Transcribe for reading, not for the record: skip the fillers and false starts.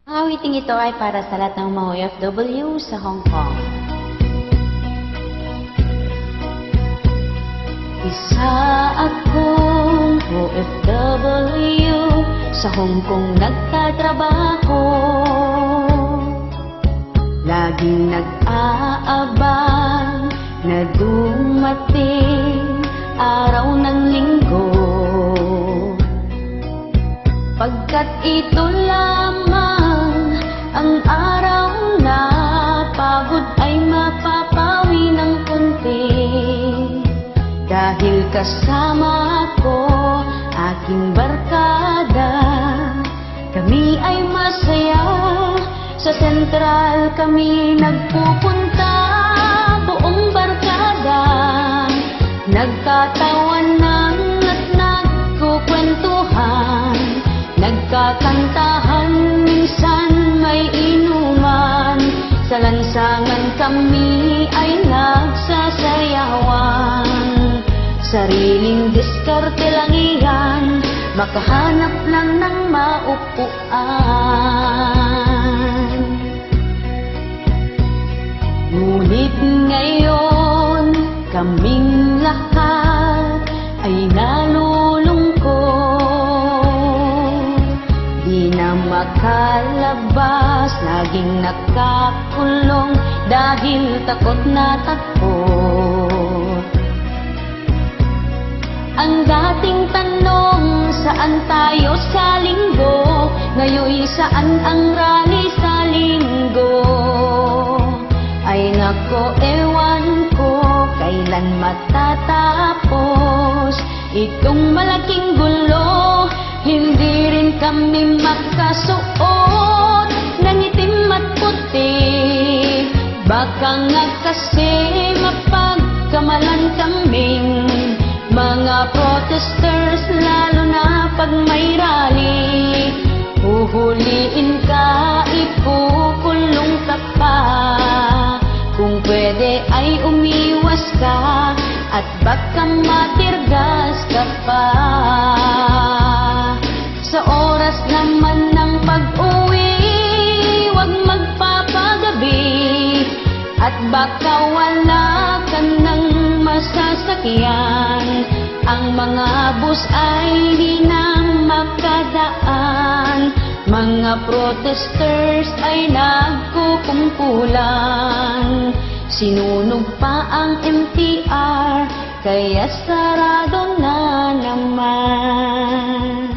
Ang awiting ito ay para sa lahat ng mga OFW sa Hong Kong. Isa akong OFW sa Hong Kong nagtatrabaho. Laging nag-aabang na dumating araw ng linggo, pagkat ito lamang ang araw na pagod ay mapapawi ng konti. Dahil kasama ko aking barkada, kami ay masaya. Sa sentral kami nagpupunta, buong barkada, nagtatawanan at nagkukwentuhan, nagkakantahan, minsan may inuman. Sa lansangan kami ay nagsasayawan. Sariling diskarte lang iyan, makahanap lang ng maupuan. Ngunit ngayon, kaming lahat ay nalulungkot. Di na makalabas, laging nakakulong dahil takot na takot. Ang dating tanong, saan tayo sa linggo? Ngayon saan ang rally sa linggo? Ay nako, ewan ko kailan matatapos itong malaking gulo. Hindi rin kami makasuot ng itim at puti. Baka nga kasi mapagkamalan kaming mga protesters, lalo na pag may rally. Huhuliin ka, ikukulong ka pa. Kung pwede ay umiwas ka, at baka matirgas ka pa. Sa oras naman ng pag-uwi, huwag magpapagabi, at baka wala ka ng masasakyan. Ang mga bus ay di na makadaan. Mga protesters ay nagkukumpulan. Sinunog pa ang MTR, kaya sarado na naman.